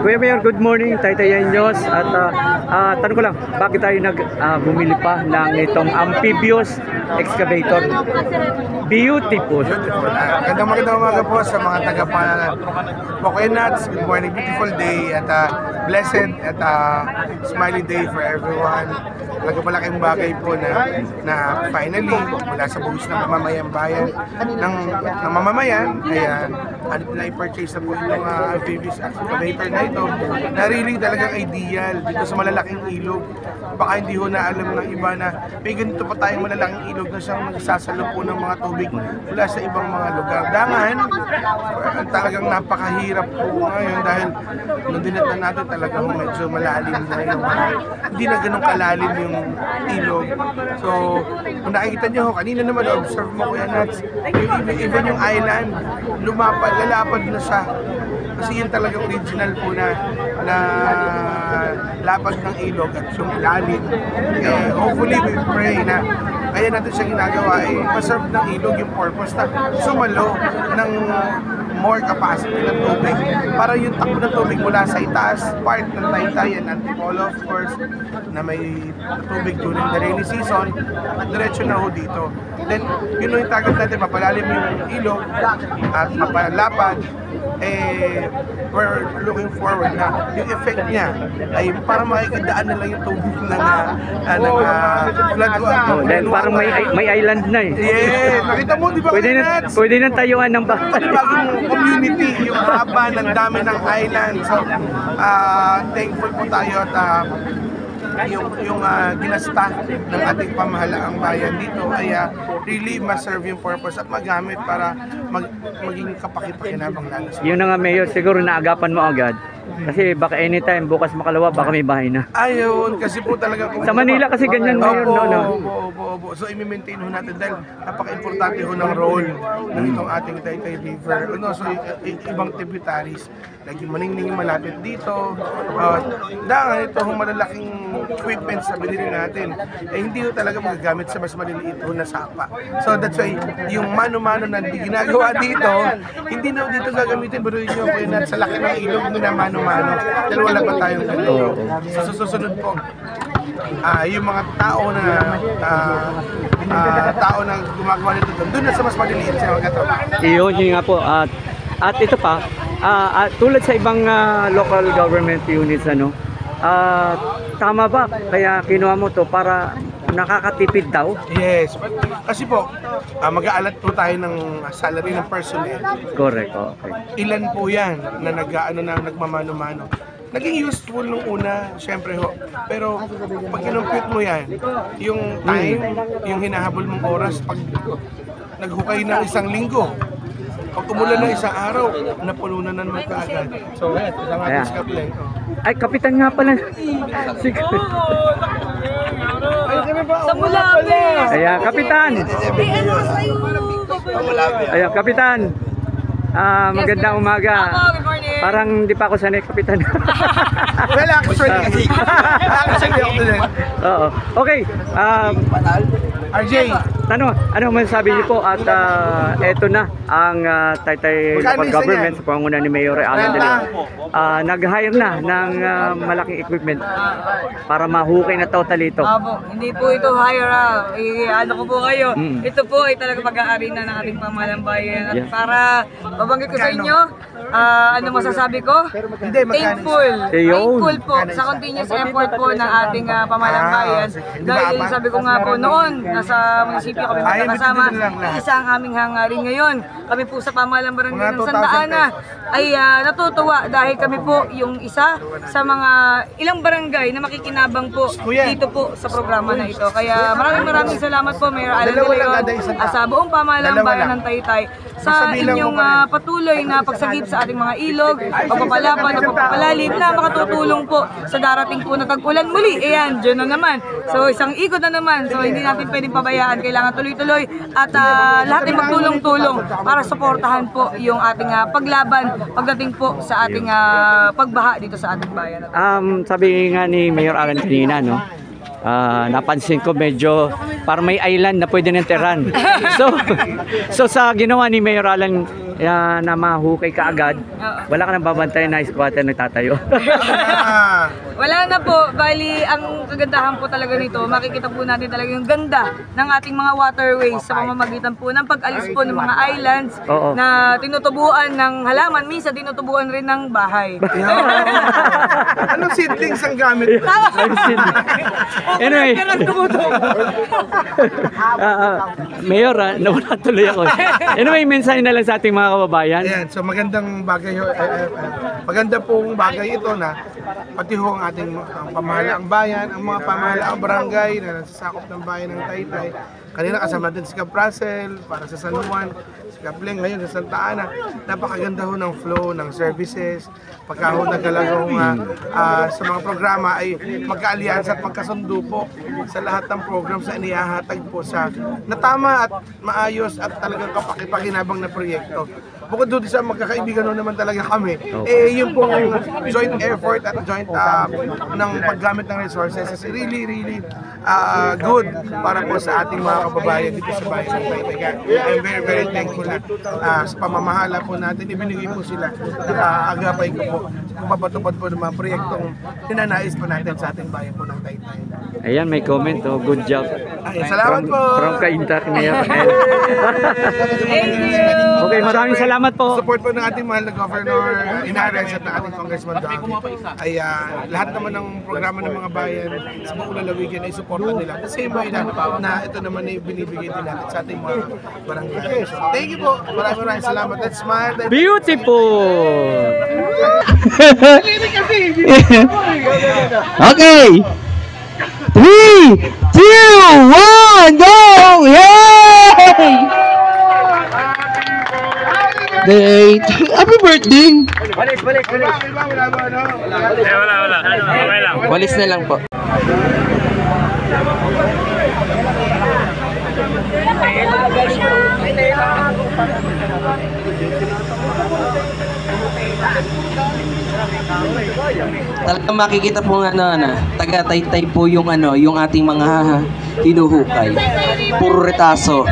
Kuya Mayor, good morning, Taytayan News. At tanong ko lang, bakit tayo bumili pa ng itong amphibious excavator? Beautiful. Magandang umaga po sa mga taga-Pocoy Nuts. Good morning, beautiful day at blessed at smiley day for everyone. Talaga malaking bagay po na finally mula sa buwis ng mamamayang bayan ng mamamayan ay na-purchase na po itong amphibious excavator na ito na really talagang ideal dito sa malalaking ilog. Baka hindi ho na alam ng iba na may ganito pa tayong malalaking ilog na siyang nagsasalo po ng mga tubig mula sa ibang mga lugar. Dangan, talagang napakahirap po ngayon dahil nung dinatnan natin talagang medyo malalim na yung hindi na ganun kalalim yung ilog. So, kung nakikita nyo, kanina naman observe mo Kuya Nuts, even yung island, lalapad na siya. Kasi yun talaga original po na lapad ng ilog at yung ilalim. Hopefully, we pray na kaya natin siya ginagawa ay maserve ng ilog yung purpose na sumalo ng more capacity ng tubig para yung takbo ng tubig mula sa itaas part ng Taytay and Antipolo, of course, na may tubig during the rainy season, diretso na ho dito. Then, yun yung target natin, mapalalim yung ilog at mapalapad. We're looking forward na yung effect niya ay para makikidaan na lang yung tubig ng flood. Then parang may island na eh. Yeah, nakita mo, di ba? Pwede nang tayuan ng bahay. Bagong community, yung haba ng dami ng island. So, thankful po tayo at yung ginasta ng ating pamahalaang bayan dito ay really ma-serve yung purpose at magamit para maging kapaki-pakinabang lalo sa yun na nga Mayor, siguro naagapan mo agad. Kasi baka anytime, bukas makalawa, baka may bahay na. Ayun, kasi po talaga sa Manila kasi ganyan Mayor, no? Opo. So i-maintain ho natin dahil napaka-importante ho ng role ng itong ating Taytay River. So ibang tributaries, lagi maningning malapit dito. Dahil ito ho malalaking equipments na binili natin, hindi ho talaga magagamit sa mas maliliit ho na sapa. So that's why yung mano-mano na ginagawa dito, hindi na dito gagamitin, pero yun yung sa laki ng ilog na mano-mano. Dahil wala pa tayong ganito. So susunod po, yung mga tao na gumagawa nito doon na sa mas maliliit sa mga gato. Yun nga po. At ito pa, tulad sa ibang local government units, tama ba? Kaya kinuha mo to para nakakatipid daw? Yes, kasi po, mag-aalat po tayo ng salary ng personnel. Correct, okay. Ilan po yan na nagmamano-mano. Naging useful nung una, syempre ho. Pero pag kinumpute mo yan, yung time, yung hinahabol mong oras, pag naghukay ng isang linggo, pag umulan ng isang araw, napuno na naman kaagad. So, lang ating skapling. Ay, kapitan nga pala. Sige. Sa Mulabe! Ayan, kapitan! Ayan, kapitan! Magandang umaga. Good morning. Parang hindi pa ako sanay, kapitan. Well, actually, Oo. Okay. RJ, ano masasabi niyo po at eto na ang Taytay Local Government sa pangunguna ni Mayor Alan De Leon. Nag-hire na ng malaking equipment para mahukay na totally ito. Hindi po ito hire. Ano ko po kayo. Ito po ay talaga pag-aari na ng ating pamahalang bayan. At para mabanggit ko sa inyo, ano masasabi ko? Thankful po sa continuous effort po ng ating pamahalang bayan. Dahil sabi ko nga po noon, nasa munisipyo kami magkakasama, isa ang aming hangarin ngayon. Kami po sa pamahalang barangay ng Santa Ana ay natutuwa dahil kami po yung isa sa mga ilang barangay na makikinabang po dito po sa programa na ito. Kaya maraming salamat po Mayor Alan De Leon sa buong pamahalang bayan ng Taytay sa inyong patuloy na pagsagip sa ating mga ilog, pagpapalapad at pagpapalalim na makatutulong po sa darating po na tag-ulan muli. Ayan, dyan na naman. So isang ikot na naman. So hindi natin pwedeng pabayaan. Kailangan tuloy-tuloy at lahat ay magtulong-tulong para suportahan po yung ating paglaban pagdating po sa ating pagbaha dito sa ating bayan. Sabi nga ni Mayor Alan kanina, napansin ko medyo parang may island na pwede nang tiran. So sa ginawa ni Mayor Alan na mahukay ka agad, wala ka nang babantayan na squatter nagtatayo. Wala na po. Bali, ang kagandahan po talaga nito, makikita po natin talaga yung ganda ng ating mga waterways sa pamamagitan po ng pag-alis po ng mga islands na tinutubuan ng halaman. Minsan tinutubuan rin ng bahay. Anong seedlings ang gamit? Anyway, Mayor, nawala tuloy ako. Anyway, mensahe na lang sa ating mga kababayan. Ayan, so magandang bagay, maganda pong bagay ito na pati ho ang ating pamahalaang bayan, ang mga pamahalaang barangay na nasasakop ng bayan ng Taytay. Kanina kasama din si Cap Russell para sa San Juan, si Cap Leng ngayon sa Santa Ana. Napakaganda ho ng flow ng services. Pagka ho nagalagong sa mga programa ay magka-alyansa at magkasundo po sa lahat ng programs na inihahatag po sa natama at maayos at talagang kapakipakinabang na proyekto. Bukod doon sa magkakaibigan naman talaga kami, yung pong joint effort at joint ng paggamit ng resources is really good para po sa ating mga kababayan dito sa bayan ng Taytay. I'm very thankful na sa pamamahala po natin, ibinigay po sila. Agapay ko po kung papatupad po ng mga proyektong tinanais po natin sa ating bayan po ng Taytay. Ayan, may comment. Good job. Salamat po! From Kaintak Mayor. Okay, maraming salamat po. Support po ng ating mahal na Governor Inares at ng ating Congressman Daki. Ay lahat naman ng programa ng mga bayan sa buong lalawigan ay supportan nila. The same way na ito naman ay binibigay din natin sa ating mga barangay. So, thank you po. Maraming salamat. Let's smile. Beautiful! Okay. 3, 2, 1, go! Yay! Happy birthday! Balik. Wala. Okay lang. Walis na lang po. Talagang makikita po nga na taga Taytay po yung yung ating mga hinuhukay. Puro retaso.